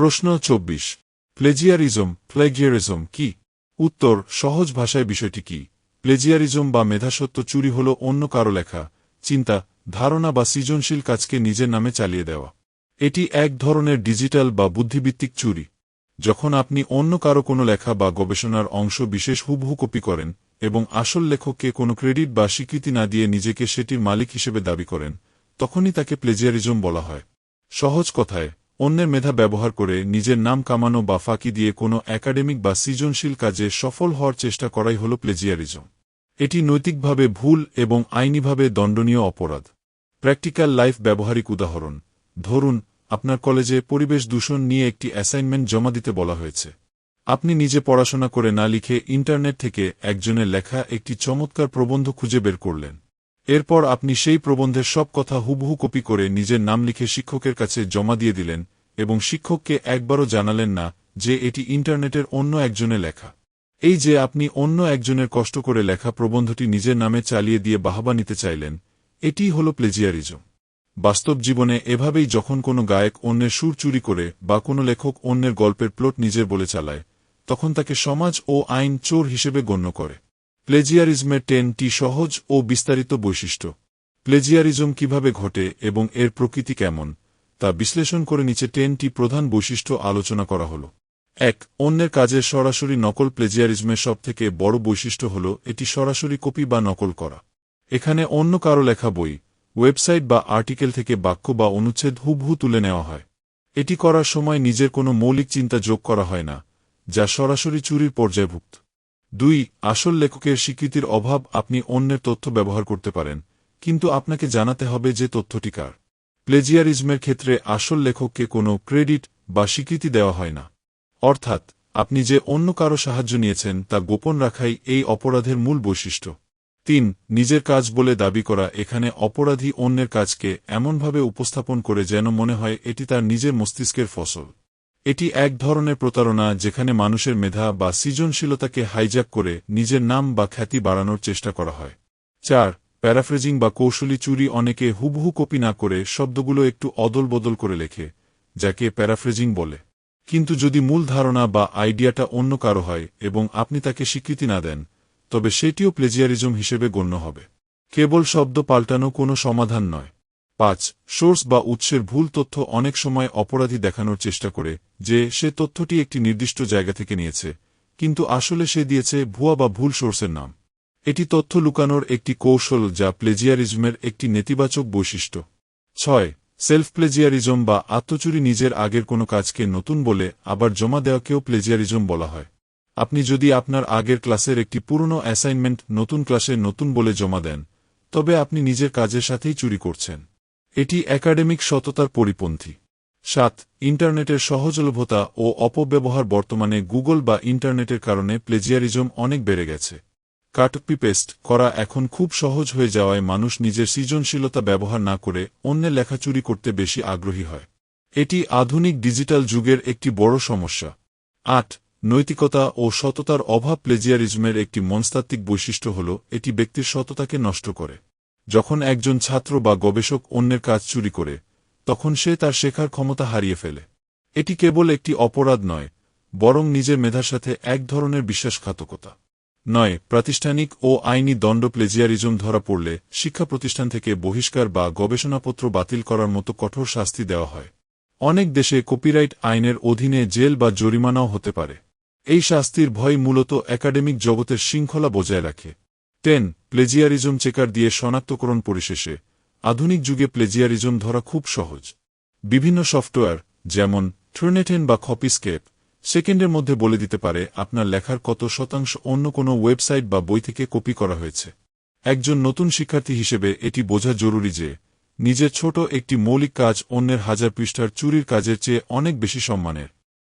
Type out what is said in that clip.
প্রশ্ন ২৪ প্লেজিয়ারিজম কি? উত্তর সহজ ভাষায় বিষয়টি কি? প্লেজিয়ারিজম বা মেধাসত্ব চুরি হল অন্য কারো লেখা, চিন্তা, ধারণা বা সৃজনশীল কাজকে নিজের নামে চালিয়ে দেওয়া। এটি এক ধরনের ডিজিটাল বা বুদ্ধিভিত্তিক চুরি। যখন আপনি অন্য কারো কোনো লেখা বা গবেষণার অংশ বিশেষ হুবহু কপি করেন এবং আসল লেখককে কোনো ক্রেডিট বা স্বীকৃতি না দিয়ে নিজেকে সেটির মালিক হিসেবে দাবি করেন, তখনই তাকে প্লেজিয়ারিজম বলা হয়। সহজ কথায়, অন্যের মেধা ব্যবহার করে নিজের নাম কামানো বা ফাঁকি দিয়ে কোনো একাডেমিক বা সৃজনশীল কাজে সফল হওয়ার চেষ্টা করাই হল প্লেজিয়ারিজম। এটি নৈতিকভাবে ভুল এবং আইনিভাবে দণ্ডনীয় অপরাধ। প্র্যাকটিক্যাল লাইফ ব্যবহারিক উদাহরণ: ধরুন, আপনার কলেজে পরিবেশ দূষণ নিয়ে একটি অ্যাসাইনমেন্ট জমা দিতে বলা হয়েছে। আপনি নিজে পড়াশোনা করে না লিখে ইন্টারনেট থেকে একজনের লেখা একটি চমৎকার প্রবন্ধ খুঁজে বের করলেন। এরপর আপনি সেই প্রবন্ধের সব কথা হুবহু কপি করে নিজের নাম লিখে শিক্ষকের কাছে জমা দিয়ে দিলেন এবং শিক্ষককে একবারও জানালেন না যে এটি ইন্টারনেটের অন্য একজনের লেখা। এই যে আপনি অন্য একজনের কষ্ট করে লেখা প্রবন্ধটি নিজের নামে চালিয়ে দিয়ে বাহবা নিতে চাইলেন, এটিই হল প্লেজিয়ারিজম। বাস্তব জীবনে এভাবেই যখন কোনো গায়ক অন্যের সুর চুরি করে বা কোনো লেখক অন্যের গল্পের প্লট নিজের বলে চালায়, তখন তাকে সমাজ ও আইন চোর হিসেবে গণ্য করে। প্লেজিয়ারিজমের 10টি সহজ ও বিস্তারিত বৈশিষ্ট্য। প্লেজিয়ারিজম কিভাবে ঘটে এবং এর প্রকৃতি কেমন, তা বিশ্লেষণ করে নিচে 10টি প্রধান বৈশিষ্ট্য আলোচনা করা হল। ১. অন্যের কাজের সরাসরি নকল। প্লেজিয়ারিজমের সবথেকে বড় বৈশিষ্ট্য হল এটি সরাসরি কপি বা নকল করা। এখানে অন্য কারো লেখা বই, ওয়েবসাইট বা আর্টিকেল থেকে বাক্য বা অনুচ্ছেদ হুবহু তুলে নেওয়া হয়। এটি করার সময় নিজের কোনো মৌলিক চিন্তা যোগ করা হয় না, যা সরাসরি চুরির পর্যায়ভুক্ত। ২. আসল লেখকের স্বীকৃতির অভাব। আপনি অন্যের তথ্য ব্যবহার করতে পারেন, কিন্তু আপনাকে জানাতে হবে যে তথ্যটি কার। প্লেজিয়ারিজমের ক্ষেত্রে আসল লেখককে কোনো ক্রেডিট বা স্বীকৃতি দেওয়া হয় না। অর্থাৎ, আপনি যে অন্য কারো সাহায্য নিয়েছেন তা গোপন রাখাই এই অপরাধের মূল বৈশিষ্ট্য। ৩. নিজের কাজ বলে দাবি করা। এখানে অপরাধী অন্যের কাজকে এমনভাবে উপস্থাপন করে যেন মনে হয় এটি তার নিজের মস্তিষ্কের ফসল। এটি এক ধরনের প্রতারণা যেখানে মানুষের মেধা বা সৃজনশীলতাকে হাইজ্যাক করে নিজের নাম বা খ্যাতি বাড়ানোর চেষ্টা করা হয়। ৪. প্যারাফ্রেজিং বা কৌশলী চুরি। অনেকে হুবহু কপি না করে শব্দগুলো একটু অদল বদল করে লেখে, যাকে প্যারাফ্রেজিং বলে। কিন্তু যদি মূল ধারণা বা আইডিয়াটা অন্য কারো হয় এবং আপনি তাকে স্বীকৃতি না দেন, তবে সেটিও প্লেজিয়ারিজম হিসেবে গণ্য হবে। কেবল শব্দ পাল্টানো কোনো সমাধান নয়। ৫. সোর্স বা উৎসের ভুল তথ্য। অনেক সময় অপরাধী দেখানোর চেষ্টা করে যে সে তথ্যটি একটি নির্দিষ্ট জায়গা থেকে নিয়েছে, কিন্তু আসলে সে দিয়েছে ভুয়া বা ভুল সোর্সের নাম। এটি তথ্য লুকানোর একটি কৌশল যা প্লেজিয়ারিজমের একটি নেতিবাচক বৈশিষ্ট্য। ৬. সেলফ প্লেজিয়ারিজম বা আত্মচুরি। নিজের আগের কোনো কাজকে নতুন বলে আবার জমা দেওয়াকেও প্লেজিয়ারিজম বলা হয়। আপনি যদি আপনার আগের ক্লাসের একটি পুরনো অ্যাসাইনমেন্ট নতুন ক্লাসে নতুন বলে জমা দেন, তবে আপনি নিজের কাজের সাথেই চুরি করছেন। এটি একাডেমিক সততার পরিপন্থী। ৭. ইন্টারনেটের সহজলভ্যতা ও অপব্যবহার। বর্তমানে গুগল বা ইন্টারনেটের কারণে প্লেজিয়ারিজম অনেক বেড়ে গেছে। কপি পেস্ট করা এখন খুব সহজ হয়ে যাওয়ায় মানুষ নিজের সৃজনশীলতা ব্যবহার না করে অন্যের লেখা চুরি করতে বেশি আগ্রহী হয়। এটি আধুনিক ডিজিটাল যুগের একটি বড় সমস্যা। ৮. নৈতিকতা ও সততার অভাব। প্লেজিয়ারিজমের একটি মনস্তাত্ত্বিক বৈশিষ্ট্য হল এটি ব্যক্তির সততাকে নষ্ট করে। যখন একজন ছাত্র বা গবেষক অন্যের কাজ চুরি করে, তখন সে তার শেখার ক্ষমতা হারিয়ে ফেলে। এটি কেবল একটি অপরাধ নয়, বরং নিজের মেধার সাথে এক ধরনের বিশ্বাসঘাতকতা। ৯. প্রাতিষ্ঠানিক ও আইনি দণ্ড। প্লেজিয়ারিজম ধরা পড়লে শিক্ষা প্রতিষ্ঠান থেকে বহিষ্কার বা গবেষণাপত্র বাতিল করার মতো কঠোর শাস্তি দেওয়া হয়। অনেক দেশে কপিরাইট আইনের অধীনে জেল বা জরিমানাও হতে পারে। এই শাস্তির ভয় মূলত একাডেমিক জগতের শৃঙ্খলা বজায় রাখে। ১০. প্লেজিয়ারিজম চেকার দিয়ে শনাক্তকরণ। পরিশেষে, আধুনিক যুগে প্লেজিয়ারিজম ধরা খুব সহজ। বিভিন্ন সফটওয়্যার যেমন টার্নিটিন বা কপিস্কেপ সেকেন্ডের মধ্যে বলে দিতে পারে আপনার লেখার কত শতাংশ অন্য কোনো ওয়েবসাইট বা বই থেকে কপি করা হয়েছে। একজন নতুন শিক্ষার্থী হিসেবে এটি বোঝা জরুরি যে নিজের ছোট একটি মৌলিক কাজ অন্যের হাজার পৃষ্ঠার চুরির কাজের চেয়ে অনেক বেশি সম্মানের।